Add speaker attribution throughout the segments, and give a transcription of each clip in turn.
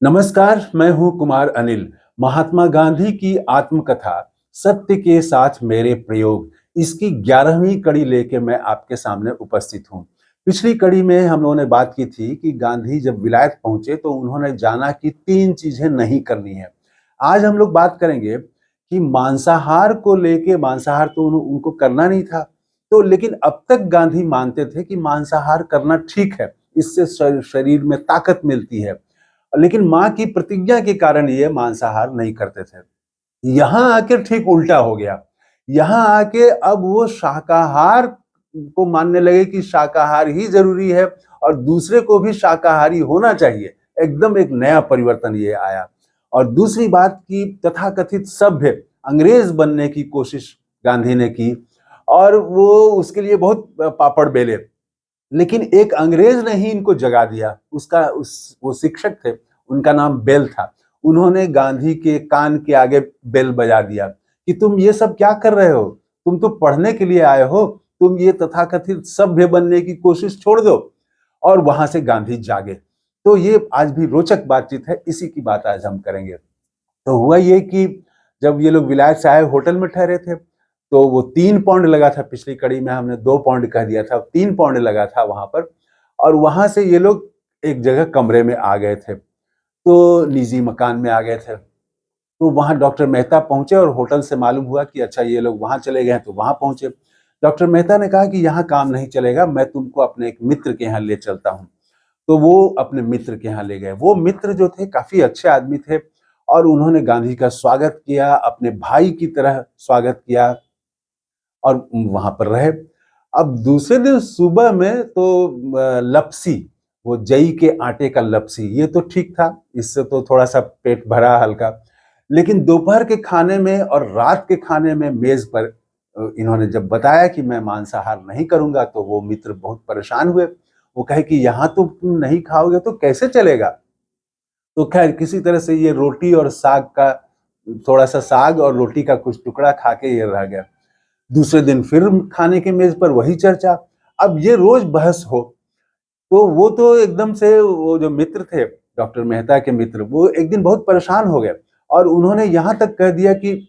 Speaker 1: नमस्कार, मैं हूं कुमार अनिल। महात्मा गांधी की आत्मकथा सत्य के साथ मेरे प्रयोग इसकी 11वीं कड़ी लेके मैं आपके सामने उपस्थित हूं। पिछली कड़ी में हम लोगों ने बात की थी कि गांधी जब विलायत पहुंचे तो उन्होंने जाना कि 3 चीजें नहीं करनी है। आज हम लोग बात करेंगे कि मांसाहार को लेके मांसाहार तो उनको करना नहीं था। तो लेकिन अब तक गांधी मानते थे कि मांसाहार करना ठीक है, इससे शरीर में ताकत मिलती है। लेकिन माँ की प्रतिज्ञा के कारण ये मांसाहार नहीं करते थे। यहाँ आके ठीक उल्टा हो गया। यहाँ आके अब वो शाकाहार को मानने लगे कि शाकाहार ही जरूरी है और दूसरे को भी शाकाहारी होना चाहिए। एकदम एक नया परिवर्तन ये आया। और दूसरी बात की तथाकथित सभ्य अंग्रेज बनने की कोशिश गांधी ने की और वो उसके लिए बहुत पापड़ बेले। लेकिन एक अंग्रेज ने ही इनको जगा दिया। वो शिक्षक थे, उनका नाम बेल था। उन्होंने गांधी के कान के आगे बेल बजा दिया कि तुम ये सब क्या कर रहे हो, तुम तो पढ़ने के लिए आए हो, तुम ये तथाकथित सभ्य बनने की कोशिश छोड़ दो। और वहां से गांधी जागे। तो ये आज भी रोचक बातचीत है, इसी की बात आज हम करेंगे। तो हुआ ये कि जब ये लोग विलायत से आए, होटल में ठहरे थे, तो वो 3 पौंड लगा था। पिछली कड़ी में हमने 2 पौंड कह दिया था, 3 पौंड लगा था वहां पर। और वहां से ये लोग एक जगह कमरे में आ गए थे, तो निजी मकान में आ गए थे। तो वहां डॉक्टर मेहता पहुंचे और होटल से मालूम हुआ कि अच्छा ये लोग वहां चले गए हैं, तो वहां पहुंचे। डॉक्टर मेहता ने कहा कि यहाँ काम नहीं चलेगा, मैं तुमको अपने एक मित्र के यहाँ ले चलता हूँ। तो वो अपने मित्र के यहाँ ले गए। वो मित्र जो थे काफी अच्छे आदमी थे और उन्होंने गांधी का स्वागत किया, अपने भाई की तरह स्वागत किया और वहां पर रहे। अब दूसरे दिन सुबह में तो लपसी, वो जई के आटे का लपसी, ये तो ठीक था, इससे तो थोड़ा सा पेट भरा हल्का। लेकिन दोपहर के खाने में और रात के खाने में मेज पर इन्होंने जब बताया कि मैं मांसाहार नहीं करूंगा, तो वो मित्र बहुत परेशान हुए। वो कहे कि यहाँ तो तुम नहीं खाओगे तो कैसे चलेगा। तो खैर किसी तरह से ये रोटी और साग का, थोड़ा सा साग और रोटी का कुछ टुकड़ा खा के ये रह गया। दूसरे दिन फिर खाने के मेज पर वही चर्चा। अब ये रोज बहस हो। तो वो तो एकदम से, वो जो मित्र थे, डॉक्टर मेहता के मित्र, वो एक दिन बहुत परेशान हो गए और उन्होंने यहाँ तक कह दिया कि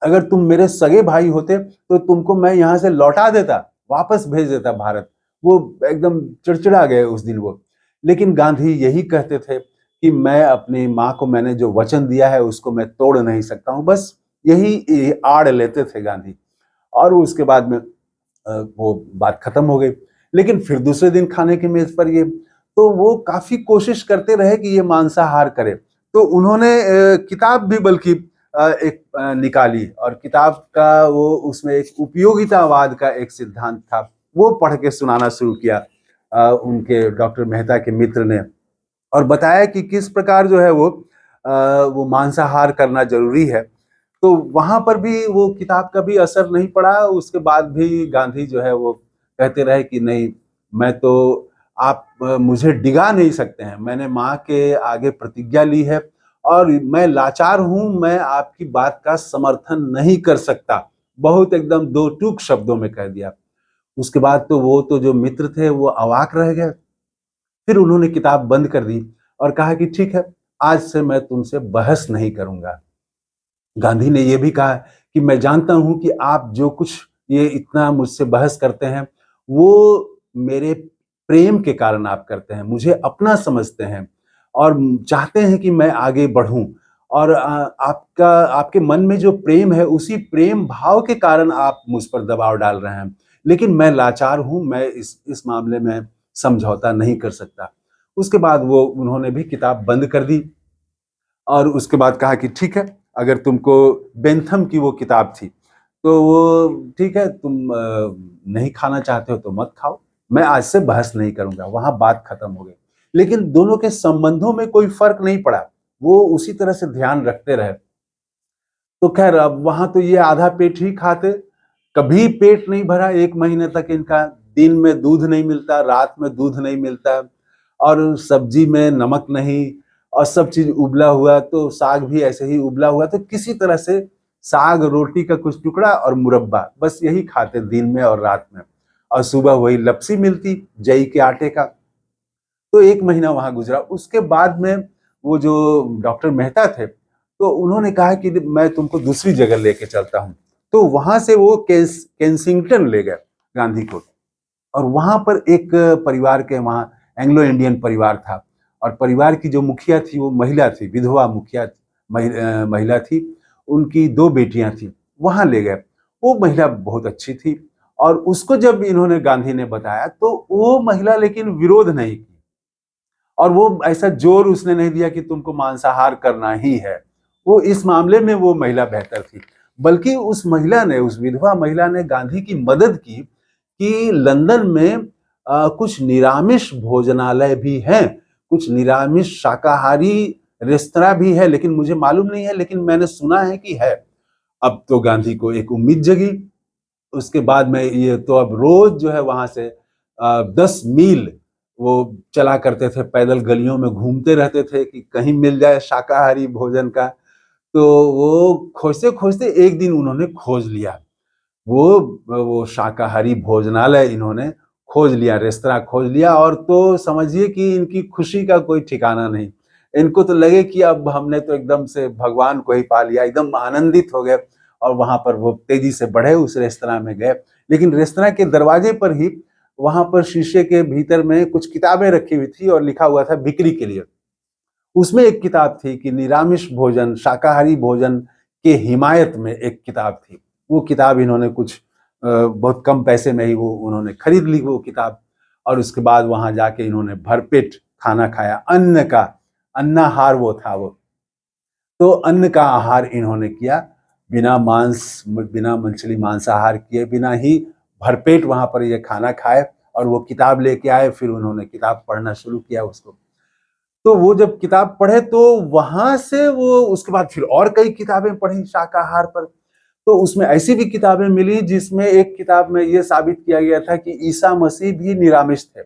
Speaker 1: अगर तुम मेरे सगे भाई होते तो तुमको मैं यहाँ से लौटा देता, वापस भेज देता भारत। वो एकदम चिड़चिड़ा गए उस दिन वो। लेकिन गांधी यही कहते थे कि मैं अपनी माँ को मैंने जो वचन दिया है उसको मैं तोड़ नहीं सकता हूँ, बस यही आड़ लेते थे गांधी। और उसके बाद में वो बात खत्म हो गई। लेकिन फिर दूसरे दिन खाने की मेज पर ये, तो वो काफी कोशिश करते रहे कि ये मांसाहार करे। तो उन्होंने किताब भी बल्कि एक निकाली और किताब का वो, उसमें एक उपयोगितावाद का एक सिद्धांत था, वो पढ़ के सुनाना शुरू किया उनके डॉक्टर मेहता के मित्र ने। और बताया कि किस प्रकार जो है वो मांसाहार करना जरूरी है। तो वहां पर भी वो किताब का भी असर नहीं पड़ा। उसके बाद भी गांधी जो है वो कहते रहे कि नहीं, मैं तो, आप मुझे डिगा नहीं सकते हैं, मैंने माँ के आगे प्रतिज्ञा ली है और मैं लाचार हूं, मैं आपकी बात का समर्थन नहीं कर सकता। बहुत एकदम दो टूक शब्दों में कह दिया। उसके बाद तो वो तो जो मित्र थे वो अवाक रह गए। फिर उन्होंने किताब बंद कर दी और कहा कि ठीक है, आज से मैं तुमसे बहस नहीं करूंगा। गांधी ने यह भी कहा कि मैं जानता हूं कि आप जो कुछ ये इतना मुझसे बहस करते हैं, वो मेरे प्रेम के कारण आप करते हैं, मुझे अपना समझते हैं और चाहते हैं कि मैं आगे बढ़ूं। और आपका, आपके मन में जो प्रेम है, उसी प्रेम भाव के कारण आप मुझ पर दबाव डाल रहे हैं। लेकिन मैं लाचार हूं, मैं इस मामले में समझौता नहीं कर सकता। उसके बाद वो, उन्होंने भी किताब बंद कर दी और उसके बाद कहा कि ठीक है, अगर तुमको, बेंथम की वो किताब थी, तो वो ठीक है, तुम नहीं खाना चाहते हो तो मत खाओ, मैं आज से बहस नहीं करूंगा। वहां बात खत्म हो गई। लेकिन दोनों के संबंधों में कोई फर्क नहीं पड़ा, वो उसी तरह से ध्यान रखते रहे। तो खैर अब वहां तो ये आधा पेट ही खाते, कभी पेट नहीं भरा 1 महीने तक इनका। दिन में दूध नहीं मिलता, रात में दूध नहीं मिलता और सब्जी में नमक नहीं, और सब चीज उबला हुआ, तो साग भी ऐसे ही उबला हुआ। तो किसी तरह से साग, रोटी का कुछ टुकड़ा और मुरब्बा, बस यही खाते दिन में और रात में। और सुबह वही लपसी मिलती जई के आटे का। तो 1 महीना वहां गुजरा। उसके बाद में वो जो डॉक्टर मेहता थे, तो उन्होंने कहा कि मैं तुमको दूसरी जगह लेके चलता हूँ। तो वहां से वो केंसिंगटन ले गए गांधी को, और वहां पर एक परिवार के वहां एंग्लो इंडियन परिवार था, और परिवार की जो मुखिया थी वो महिला थी, विधवा मुखिया महिला थी। उनकी दो बेटियां थी, वहां ले गए। वो महिला बहुत अच्छी थी, और उसको जब इन्होंने गांधी ने बताया तो वो महिला लेकिन विरोध नहीं की, और वो ऐसा जोर उसने नहीं दिया कि तुमको मांसाहार करना ही है। वो इस मामले में वो महिला बेहतर थी, बल्कि उस महिला ने, उस विधवा महिला ने गांधी की मदद की कि लंदन में कुछ निरामिष भोजनालय भी हैं, कुछ निरामिष शाकाहारी रेस्तरां भी है, लेकिन मुझे मालूम नहीं है, लेकिन मैंने सुना है कि है। अब तो गांधी को एक उम्मीद जगी। उसके बाद में ये तो अब रोज जो है वहां से 10 मील वो चला करते थे, पैदल गलियों में घूमते रहते थे कि कहीं मिल जाए शाकाहारी भोजन का। तो वो खोजते खोजते एक दिन उन्होंने खोज लिया, वो शाकाहारी भोजनालय इन्होंने खोज लिया, रेस्तरां खोज लिया। और तो समझिए कि इनकी खुशी का कोई ठिकाना नहीं। इनको तो लगे कि अब हमने तो एकदम से भगवान को ही पा लिया, एकदम आनंदित हो गए। और वहां पर वो तेजी से बढ़े, उस रेस्तरां में गए। लेकिन रेस्तरां के दरवाजे पर ही वहां पर शीशे के भीतर में कुछ किताबें रखी हुई थी, और लिखा हुआ था बिक्री के लिए। उसमें एक किताब थी कि निरामिष भोजन, शाकाहारी भोजन के हिमायत में एक किताब थी। वो किताब इन्होंने कुछ बहुत कम पैसे में ही वो उन्होंने खरीद ली वो किताब। और उसके बाद वहां जाके इन्होंने भरपेट खाना खाया, अन्न का अन्नाहार वो था वो। तो अन्न का आहार इन्होंने किया, बिना मांस, बिना मछली मांसाहार किए बिना ही भरपेट वहां पर ये खाना खाए। और वो किताब लेके आए, फिर उन्होंने किताब पढ़ना शुरू किया उसको। तो वो जब किताब पढ़े तो वहां से वो उसके बाद फिर और कई किताबें पढ़ी शाकाहार पर। तो उसमें ऐसी भी किताबें मिली जिसमें एक किताब में ये साबित किया गया था कि ईसा मसीह भी निरामिष थे।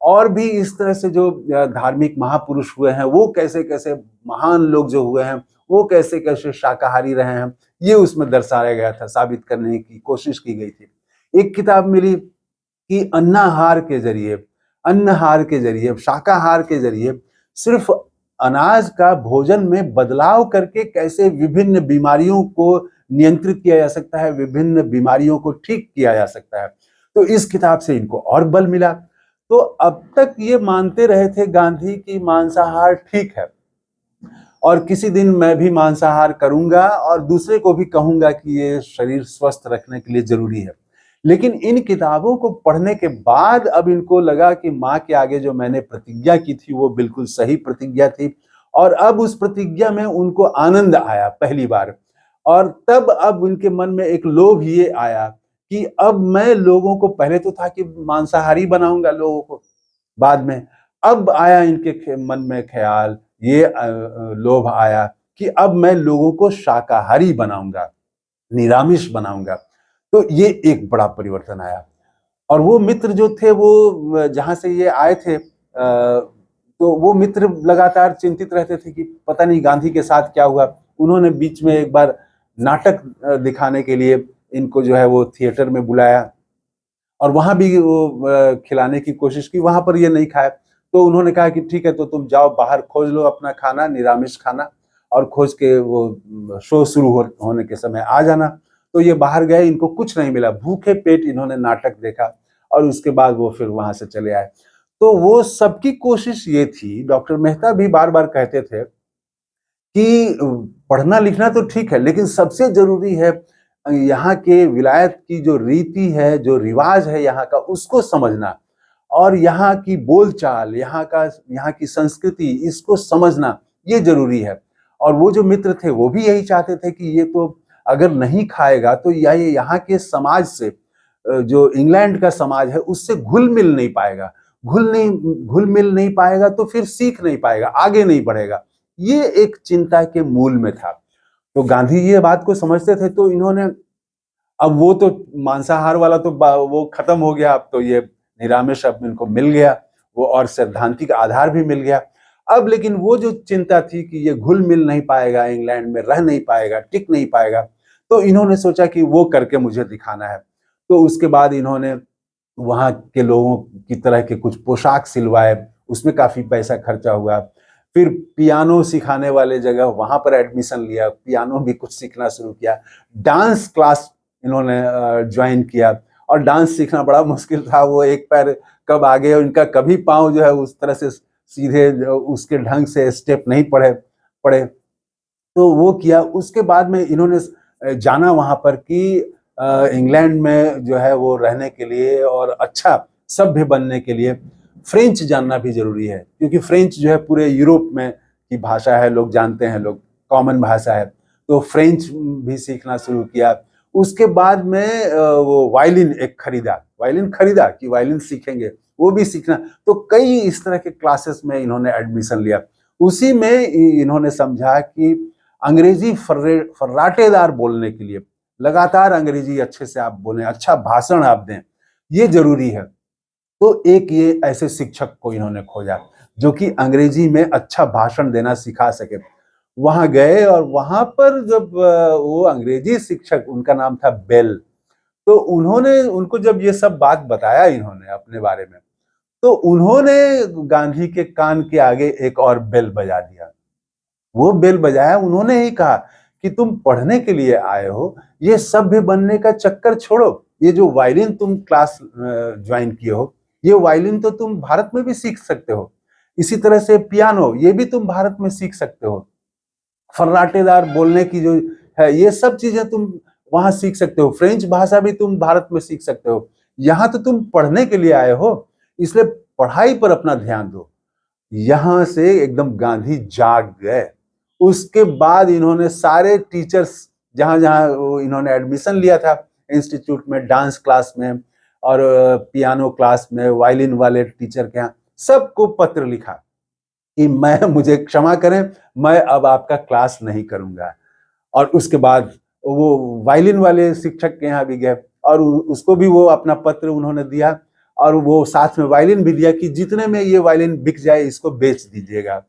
Speaker 1: और भी इस तरह से जो धार्मिक महापुरुष हुए हैं, वो कैसे कैसे महान लोग जो हुए हैं, वो कैसे कैसे शाकाहारी रहे हैं, ये उसमें दर्शाया गया था, साबित करने की कोशिश की गई थी। एक किताब मिली कि अन्नहार के जरिए, शाकाहार के जरिए सिर्फ अनाज का भोजन में बदलाव करके कैसे विभिन्न बीमारियों को नियंत्रित किया जा सकता है, विभिन्न बीमारियों को ठीक किया जा सकता है। तो इस किताब से इनको और बल मिला। तो अब तक ये मानते रहे थे गांधी की मांसाहार ठीक है, और किसी दिन मैं भी मांसाहार करूंगा और दूसरे को भी कहूंगा कि ये शरीर स्वस्थ रखने के लिए जरूरी है। लेकिन इन किताबों को पढ़ने के बाद अब इनको लगा कि माँ के आगे जो मैंने प्रतिज्ञा की थी वो बिल्कुल सही प्रतिज्ञा थी। और अब उस प्रतिज्ञा में उनको आनंद आया पहली बार। और तब अब उनके मन में एक लोभ ये आया कि अब मैं लोगों को, पहले तो था कि मांसाहारी बनाऊंगा लोगों को, बाद में अब आया इनके मन में ख्याल, ये लोभ आया कि अब मैं लोगों को शाकाहारी बनाऊंगा, निरामिष बनाऊंगा। तो ये एक बड़ा परिवर्तन आया। और वो मित्र जो थे, वो जहां से ये आए थे, तो वो मित्र लगातार चिंतित रहते थे कि पता नहीं गांधी के साथ क्या हुआ। उन्होंने बीच में एक बार नाटक दिखाने के लिए इनको जो है वो थिएटर में बुलाया, और वहां भी वो खिलाने की कोशिश की, वहां पर ये नहीं खाए। तो उन्होंने कहा कि ठीक है, तो तुम जाओ बाहर खोज लो अपना खाना, निरामिष खाना, और खोज के वो शो शुरू होने के समय आ जाना। तो ये बाहर गए, इनको कुछ नहीं मिला, भूखे पेट इन्होंने नाटक देखा, और उसके बाद वो फिर वहां से चले आए। तो वो सबकी कोशिश ये थी, डॉक्टर मेहता भी बार बार कहते थे कि पढ़ना लिखना तो ठीक है, लेकिन सबसे जरूरी है यहाँ के विलायत की जो रीति है, जो रिवाज है यहाँ का, उसको समझना, और यहाँ की बोलचाल, यहाँ की संस्कृति, इसको समझना, ये जरूरी है। और वो जो मित्र थे वो भी यही चाहते थे कि ये तो अगर नहीं खाएगा तो ये यहाँ के समाज से, जो इंग्लैंड का समाज है, उससे घुल मिल नहीं पाएगा, तो फिर सीख नहीं पाएगा, आगे नहीं बढ़ेगा। ये एक चिंता के मूल में था। तो गांधी जी ये बात को समझते थे, तो इन्होंने, अब वो तो मांसाहार वाला तो वो खत्म हो गया, अब तो ये निरामिष अब इनको मिल गया, वो और सैद्धांतिक आधार भी मिल गया। अब लेकिन वो जो चिंता थी कि ये घुल मिल नहीं पाएगा, इंग्लैंड में रह नहीं पाएगा, टिक नहीं पाएगा, तो इन्होंने सोचा कि वो करके मुझे दिखाना है। तो उसके बाद इन्होंने वहां के लोगों की तरह के कुछ पोशाक सिलवाए, उसमें काफी पैसा खर्चा हुआ। फिर पियानो सिखाने वाले जगह वहां पर एडमिशन लिया, पियानो भी कुछ सीखना शुरू किया। डांस क्लास इन्होंने ज्वाइन किया, और डांस सीखना बड़ा मुश्किल था। वो एक पैर कब आगे, उनका कभी पाँव जो है उस तरह से सीधे उसके ढंग से स्टेप नहीं पड़े। तो वो किया। उसके बाद में इन्होंने जाना वहां पर कि इंग्लैंड में जो है वो रहने के लिए और अच्छा सभ्य बनने के लिए फ्रेंच जानना भी जरूरी है, क्योंकि फ्रेंच जो है पूरे यूरोप में की भाषा है, लोग जानते हैं, लोग कॉमन भाषा है। तो फ्रेंच भी सीखना शुरू किया। उसके बाद में वो वायलिन एक खरीदा कि वायलिन सीखेंगे, वो भी सीखना। तो कई इस तरह के क्लासेस में इन्होंने एडमिशन लिया। उसी में इन्होंने समझा कि अंग्रेजी फर्राटेदार बोलने के लिए लगातार अंग्रेजी अच्छे से आप बोलें, अच्छा भाषण आप दें, ये जरूरी है। तो एक ये ऐसे शिक्षक को इन्होंने खोजा जो कि अंग्रेजी में अच्छा भाषण देना सिखा सके। वहां गए और वहां पर जब वो अंग्रेजी शिक्षक, उनका नाम था बेल, तो उन्होंने उनको जब ये सब बात बताया इन्होंने अपने बारे में, तो उन्होंने गांधी के कान के आगे एक और बेल बजा दिया। वो बेल बजाया, उन्होंने ही कहा कि तुम पढ़ने के लिए आए हो, ये सभ्य बनने का चक्कर छोड़ो। ये जो वायलिन तुम क्लास ज्वाइन किए हो, ये वायलिन तो तुम भारत में भी सीख सकते हो। इसी तरह से पियानो, ये भी तुम भारत में सीख सकते हो। फर्राटेदार बोलने की जो है, ये सब चीजें तुम वहां सीख सकते हो। फ्रेंच भाषा भी तुम भारत में सीख सकते हो। यहाँ तो तुम पढ़ने के लिए आए हो, इसलिए पढ़ाई पर अपना ध्यान दो। यहां से एकदम गांधी जाग गए। उसके बाद इन्होंने सारे टीचर्स, जहां जहां इन्होंने एडमिशन लिया था, इंस्टीट्यूट में, डांस क्लास में और पियानो क्लास में, वायलिन वाले टीचर के यहाँ, सबको पत्र लिखा कि मुझे क्षमा करें, मैं अब आपका क्लास नहीं करूंगा। और उसके बाद वो वायलिन वाले शिक्षक के यहाँ भी गए और उसको भी वो अपना पत्र उन्होंने दिया, और वो साथ में वायलिन भी दिया कि जितने में ये वायलिन बिक जाए इसको बेच दीजिएगा।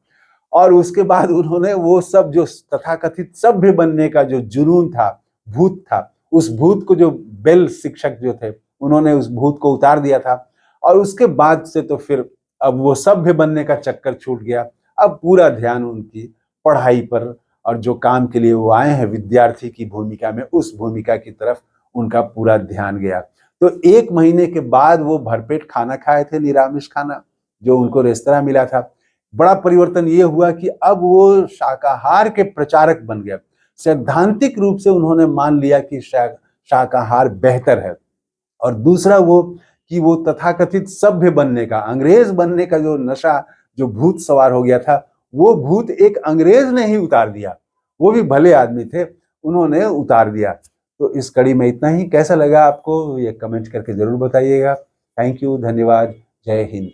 Speaker 1: और उसके बाद उन्होंने वो सब जो तथाकथित सभ्य बनने का जो जुनून था, भूत था, उस भूत को, जो बेल शिक्षक जो थे, उन्होंने उस भूत को उतार दिया था। और उसके बाद से तो फिर अब वो सभ्य बनने का चक्कर छूट गया। अब पूरा ध्यान उनकी पढ़ाई पर, और जो काम के लिए वो आए हैं विद्यार्थी की भूमिका में, उस भूमिका की तरफ उनका पूरा ध्यान गया। तो 1 महीने के बाद वो भरपेट खाना खाए थे, निरामिष खाना, जो उनको रेस्तरां मिला था। बड़ा परिवर्तन ये हुआ कि अब वो शाकाहार के प्रचारक बन गए। सैद्धांतिक रूप से उन्होंने मान लिया कि शाकाहार बेहतर है। और दूसरा वो कि वो तथाकथित सभ्य बनने का, अंग्रेज बनने का जो नशा, जो भूत सवार हो गया था, वो भूत एक अंग्रेज ने ही उतार दिया। वो भी भले आदमी थे, उन्होंने उतार दिया। तो इस कड़ी में इतना ही। कैसा लगा आपको ये कमेंट करके जरूर बताइएगा। थैंक यू, धन्यवाद, जय हिंद।